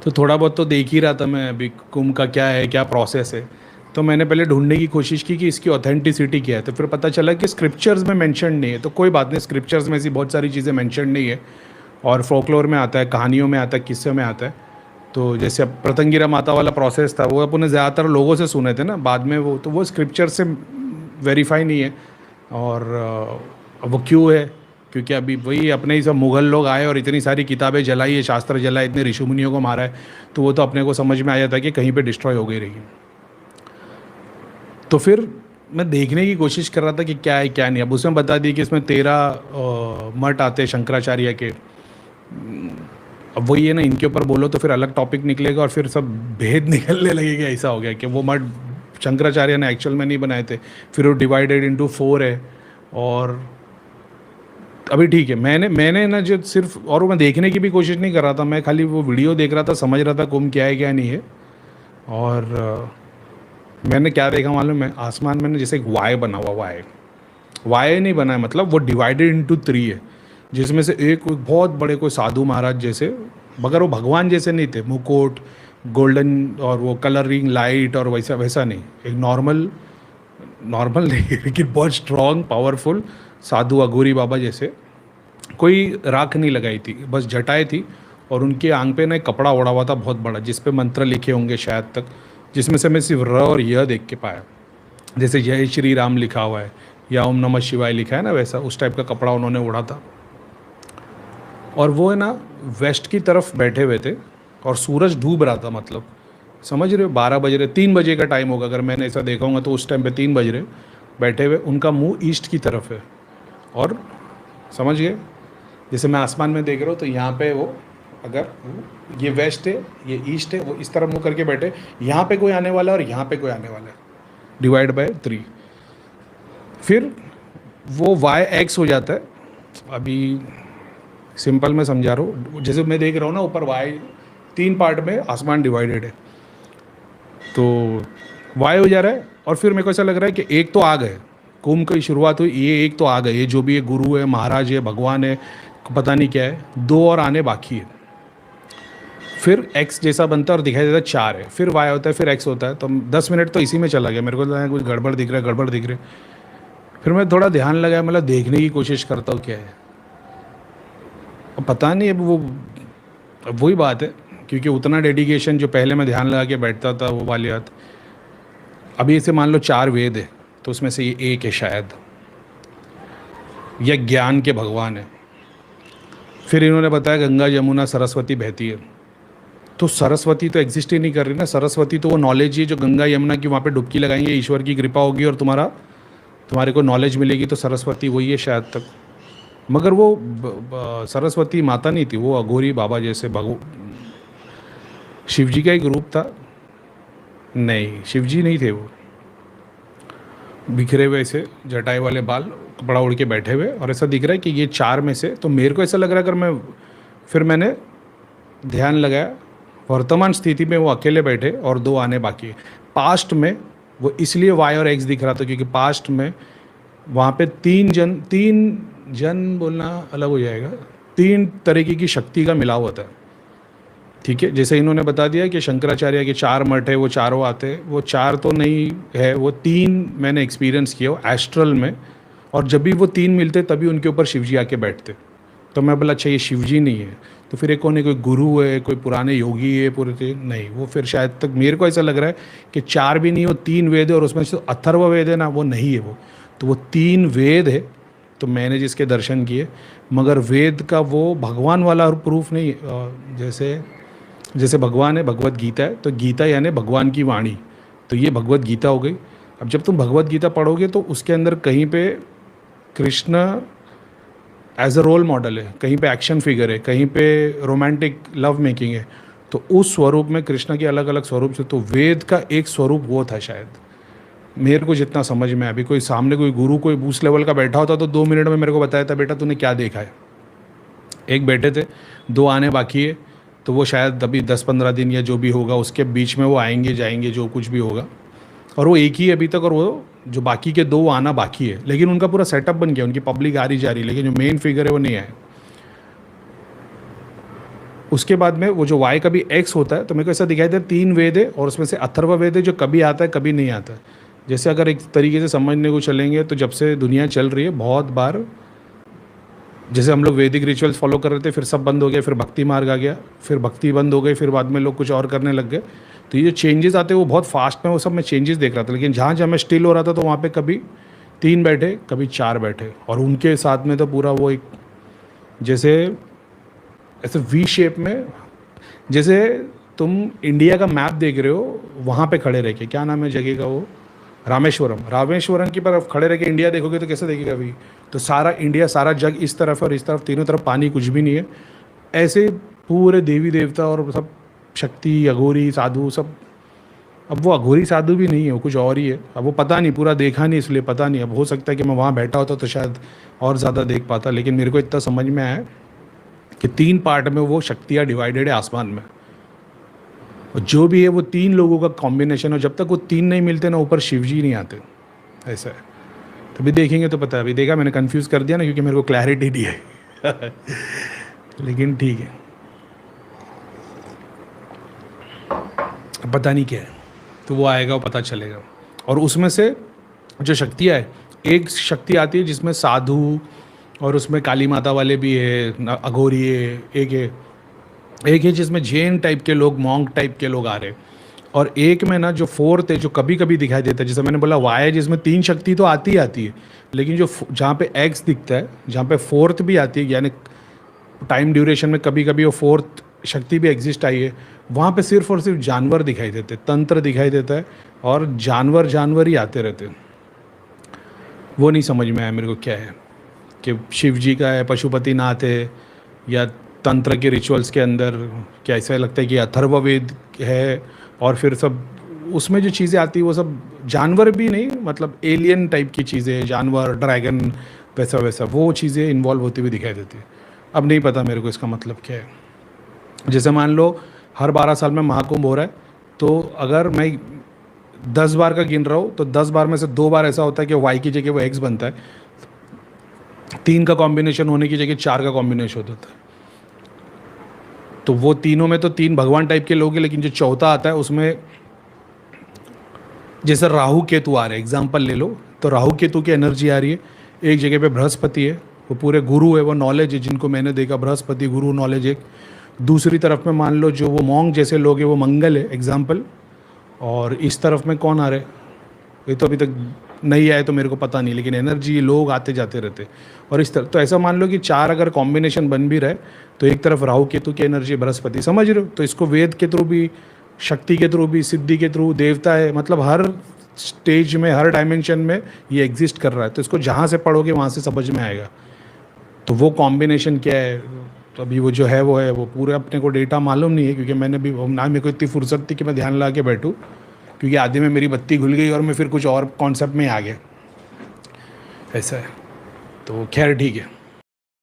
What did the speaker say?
तो थोड़ा बहुत तो देख ही रहा था मैं अभी कुंभ का क्या है, क्या प्रोसेस है। तो मैंने पहले ढूंढने की कोशिश की कि इसकी ऑथेंटिसिटी क्या है, तो फिर पता चला कि स्क्रिप्चर्स में मेंशन नहीं है। तो कोई बात नहीं, स्क्रिप्चर्स में ऐसी बहुत सारी चीज़ें मेंशन नहीं है, और फोकलोर में आता है, कहानियों में आता है, किस्से में आता है। तो जैसे अब प्रतंगिरा माता वाला प्रोसेस था, वो अपन ने ज़्यादातर लोगों से सुने थे ना, बाद में वो तो वो स्क्रिप्चर से वेरीफाई नहीं है। और वो क्यों है, क्योंकि अभी वही अपने ही सब मुग़ल लोग आए और इतनी सारी किताबें जलाई है, शास्त्र जलाए, इतने ऋषि मुनियों को मारा है, तो वो तो अपने को समझ में आ जाता है कि कहीं पे डिस्ट्रॉय हो गई रहेगी। तो फिर मैं देखने की कोशिश कर रहा था कि क्या है क्या नहीं। अब उसमें बता दिया कि इसमें 13 मठ आते हैं शंकराचार्य के। अब वही है ना, इनके ऊपर बोलो तो फिर अलग टॉपिक निकलेगा और फिर सब भेद निकलने लगेगा। ऐसा हो गया कि वो मठ शंकराचार्य ने एक्चुअल में नहीं बनाए थे, फिर वो डिवाइडेड इनटू 4 है। और अभी ठीक है, मैंने मैंने ना जो सिर्फ, और वो मैं देखने की भी कोशिश नहीं कर रहा था, मैं खाली वो वीडियो देख रहा था, समझ रहा था कुंभ क्या है क्या नहीं है। और मैंने क्या देखा मालूम है, आसमान में ना जैसे एक वाई बना हुआ, वाई वाई नहीं बना है, मतलब वो डिवाइडेड इनटू 3 है, जिसमें से एक कोई बहुत बड़े कोई साधु महाराज जैसे, मगर वो भगवान जैसे नहीं थे, मुकुट गोल्डन और वो कलरिंग लाइट और वैसा वैसा नहीं, एक नॉर्मल, नॉर्मल नहीं लेकिन बहुत स्ट्रॉन्ग पावरफुल साधु अघोरी बाबा जैसे। कोई राख नहीं लगाई थी, बस जटाएं थी, और उनके आंग पे ना एक कपड़ा ओढ़ा हुआ था बहुत बड़ा, जिस पे मंत्र लिखे होंगे शायद तक, जिसमें से मैं सिर्फ र और य देख के पाया। जैसे जय श्री राम लिखा हुआ है या ओम नमः शिवाय लिखा है ना, वैसा उस टाइप का कपड़ा उन्होंने ओढ़ा था। और वो है ना वेस्ट की तरफ बैठे हुए थे, और सूरज डूब रहा था, मतलब समझ रहे हो, 12 बज रहे, 3 बजे का टाइम होगा अगर मैंने ऐसा देखा होगा तो, उस टाइम पे 3 बज रहे बैठे हुए, उनका मुंह ईस्ट की तरफ है। और समझ गए, जैसे मैं आसमान में देख रहा हूँ तो यहाँ पे वो, अगर ये वेस्ट है ये ईस्ट है, वो इस तरफ मुँह करके बैठे, यहाँ पे कोई आने वाला है और यहाँ पे कोई आने वाला है, डिवाइड बाय 3। फिर वो वाई एक्स हो जाता है। अभी सिंपल मैं समझा रहा हूँ, जैसे मैं देख रहा हूँ ना ऊपर वाई 3 पार्ट में आसमान डिवाइडेड है, तो वाई हो जा रहा है। और फिर मेरे को ऐसा लग रहा है कि एक तो आ गए, कुंभ की शुरुआत हुई, ये एक तो आ गए, ये जो भी है गुरु है, महाराज है, भगवान है, पता नहीं क्या है, 2 और आने बाकी है। फिर एक्स जैसा बनता है और दिखाई देता है 4 है, फिर वाई होता है, फिर एक्स होता है। तो 10 मिनट तो इसी में चला गया, मेरे को लगा कुछ गड़बड़ दिख रहा है, गड़बड़ दिख रहा है। फिर मैं थोड़ा ध्यान लगाया, मतलब देखने की कोशिश करता हूँ क्या है। अब पता नहीं, अब वही बात है, क्योंकि उतना डेडिकेशन जो पहले मैं ध्यान लगा के बैठता था वो वाली बात। अभी इसे मान लो 4 वेद है, तो उसमें से ये एक है शायद, या ज्ञान के भगवान है। फिर इन्होंने बताया गंगा यमुना सरस्वती बहती है, तो सरस्वती तो एग्जिस्ट ही नहीं कर रही ना। सरस्वती तो वो नॉलेज ही है जो गंगा यमुना की, वहाँ पे डुबकी लगाएंगे, ईश्वर की कृपा होगी और तुम्हारे को नॉलेज मिलेगी, तो सरस्वती वही है शायद तक। मगर वो सरस्वती माता नहीं थी, वो अघोरी बाबा जैसे शिव जी का एक रूप था। नहीं, शिव जी नहीं थे वो, बिखरे हुए ऐसे जटाई वाले बाल, कपड़ा उड़ के बैठे हुए, और ऐसा दिख रहा है कि ये 4 में से, तो मेरे को ऐसा लग रहा है अगर मैं, फिर मैंने ध्यान लगाया, वर्तमान स्थिति में वो अकेले बैठे और 2 आने बाकी है। पास्ट में वो इसलिए वाई और एक्स दिख रहा था क्योंकि पास्ट में वहाँ पे 3 जन बोलना अलग हो जाएगा, 3 तरीके की शक्ति का मिलाव होता है। ठीक है, जैसे इन्होंने बता दिया कि शंकराचार्य के 4 मठ है, वो चारों आते हैं, वो 4 तो नहीं है, वो 3 मैंने एक्सपीरियंस किया वो एस्ट्रल में। और जब भी वो 3 मिलते तभी उनके ऊपर शिवजी आके बैठते। तो मैं बोला अच्छा ये शिवजी नहीं है, तो फिर एक कोई गुरु है, कोई पुराने योगी है पूरे, नहीं वो फिर शायद तक मेरे को ऐसा लग रहा है कि 4 भी नहीं, वो 3 वेद है, और उसमें से अथर्व वेद है ना, वो नहीं है वो, तो वो 3 वेद है। तो मैंने जिसके दर्शन किए, मगर वेद का वो भगवान वाला प्रूफ नहीं, जैसे भगवान है, भगवत गीता है, तो गीता यानी भगवान की वाणी, तो ये भगवत गीता हो गई। अब जब तुम भगवत गीता पढ़ोगे तो उसके अंदर कहीं पे Krishna as a role model है, कहीं पे एक्शन फिगर है, कहीं पे रोमांटिक लव मेकिंग है, तो उस स्वरूप में कृष्ण के अलग अलग स्वरूप से, तो वेद का एक स्वरूप वो था शायद, मेरे को जितना समझ में। अभी कोई सामने कोई गुरु कोई बूस लेवल का बैठा होता तो 2 मिनट में मेरे को बताया था बेटा तूने क्या देखा है। एक बैठे थे, 2 आने बाकी है, तो वो शायद अभी 10-15 दिन या जो भी होगा उसके बीच में वो आएंगे जाएंगे, जो कुछ भी होगा। और वो एक ही अभी तक, और वो जो बाकी के 2 आना बाकी है, लेकिन उनका पूरा सेटअप बन गया, उनकी पब्लिक आ रही जा रही, लेकिन जो मेन फिगर है वो नहीं आए। उसके बाद में वो जो वाई का भी एक्स होता है, तो मेरे को ऐसा दिखाई देता है 3 वेद है और उसमें से अथर्व वेद है जो कभी आता है कभी नहीं आता है। जैसे अगर एक तरीके से समझने को चलेंगे तो जब से दुनिया चल रही है बहुत बार, जैसे हम लोग वैदिक रिचुअल्स फॉलो कर रहे थे, फिर सब बंद हो गया, फिर भक्ति मार्ग आ गया, फिर भक्ति बंद हो गई, फिर बाद में लोग कुछ और करने लग गए। तो ये जो चेंजेस आते हैं वो बहुत फास्ट में, वो सब मैं चेंजेस देख रहा था। लेकिन जहाँ जहाँ मैं स्टिल हो रहा था तो वहाँ पे कभी 3 बैठे कभी 4 बैठे, और उनके साथ में तो पूरा वो एक जैसे ऐसे वी शेप में, जैसे तुम इंडिया का मैप देख रहे हो वहाँ पे खड़े रह के, क्या नाम है जगह का वो, रामेश्वरम, रामेश्वरम की तरफ खड़े रह के इंडिया देखोगे तो कैसे देखेगा अभी, तो सारा इंडिया, सारा जग इस तरफ और इस तरफ, तीनों तरफ पानी, कुछ भी नहीं है। ऐसे पूरे देवी देवता और सब शक्ति, अघोरी साधु सब। अब वो अघोरी साधु भी नहीं है, वो कुछ और ही है। अब वो पता नहीं, पूरा देखा नहीं इसलिए पता नहीं। अब हो सकता है कि मैं वहाँ बैठा होता तो शायद और ज़्यादा देख पाता, लेकिन मेरे को इतना समझ में आया कि 3 पार्ट में वो शक्तियाँ डिवाइडेड है आसमान में, और जो भी है वो 3 लोगों का कॉम्बिनेशन। और जब तक वो 3 नहीं मिलते ना, ऊपर शिव जी नहीं आते, ऐसा है। तो अभी देखेंगे तो पता है। अभी देखा मैंने कंफ्यूज कर दिया ना, क्योंकि मेरे को क्लैरिटी नहीं है लेकिन ठीक है, पता नहीं क्या है, तो वो आएगा, वो पता चलेगा। और उसमें से जो शक्तियाँ है, एक शक्ति आती है जिसमें साधु, और उसमें काली माता वाले भी है, अघोरी है, एक है जिसमें जैन टाइप के लोग, मॉन्क टाइप के लोग आ रहे, और एक में ना जो 4th है जो कभी कभी दिखाई देता है, जैसे मैंने बोला वाई है जिसमें 3 शक्ति तो आती ही आती है, लेकिन जो जहाँ पे एक्स दिखता है, जहाँ पे 4th भी आती है, यानी टाइम ड्यूरेशन में कभी कभी वो 4th शक्ति भी एग्जिस्ट आई है, वहाँ पे सिर्फ और सिर्फ जानवर दिखाई देते, तंत्र दिखाई देता है, और जानवर जानवर ही आते रहते। वो नहीं समझ में आया मेरे को क्या है, कि शिव जी का है, पशुपतिनाथ है, या तंत्र के रिचुअल्स के अंदर क्या ऐसा लगता है कि अथर्ववेद है, और फिर सब उसमें जो चीज़ें आती है वो सब जानवर भी नहीं, मतलब एलियन टाइप की चीज़ें, जानवर, ड्रैगन, वैसा वैसा वो चीज़ें इन्वॉल्व होती हुई दिखाई देती है। अब नहीं पता मेरे को इसका मतलब क्या है। जैसे मान लो हर 12 साल में महाकुंभ हो रहा है, तो अगर मैं 10 बार का गिन रहा हूँ तो 10 बार में से 2 बार ऐसा होता है कि वाई की जगह वो एक्स बनता है, 3 का कॉम्बिनेशन होने की जगह 4 का कॉम्बिनेशन होता है। तो वो तीनों में तो 3 भगवान टाइप के लोग हैं, लेकिन जो चौथा आता है उसमें जैसे राहु केतु आ रहे हैं, एग्जाम्पल ले लो, तो राहु केतु की एनर्जी आ रही है। एक जगह पे बृहस्पति है, वो पूरे गुरु है, वो नॉलेज है, जिनको मैंने देखा बृहस्पति गुरु नॉलेज एक। दूसरी तरफ में मान लो जो वो मॉन्ग जैसे लोग हैं वो मंगल है एग्जाम्पल, और इस तरफ में कौन आ रहे, ये तो अभी तक नहीं आए तो मेरे को पता नहीं, लेकिन एनर्जी लोग आते जाते रहते। और इस तरह तो ऐसा मान लो कि 4 अगर कॉम्बिनेशन बन भी रहे, तो एक तरफ राहु केतु की एनर्जी, बृहस्पति, समझ रहे हो, तो इसको वेद के थ्रू भी, शक्ति के थ्रू भी, सिद्धि के थ्रू, देवता है, मतलब हर स्टेज में, हर डायमेंशन में ये एग्जिस्ट कर रहा है। तो इसको जहाँ से पढ़ोगे वहाँ से समझ में आएगा। तो वो कॉम्बिनेशन क्या है, तो अभी वो जो है वो पूरे अपने को डेटा मालूम नहीं है, क्योंकि मैंने भी ना, मेरे को इतनी फुर्सत थी कि मैं ध्यान लगा के बैठूँ, क्योंकि आधे में मेरी बत्ती घुल गई और मैं फिर कुछ और कॉन्सेप्ट में आ गया, ऐसा है। तो खैर ठीक है।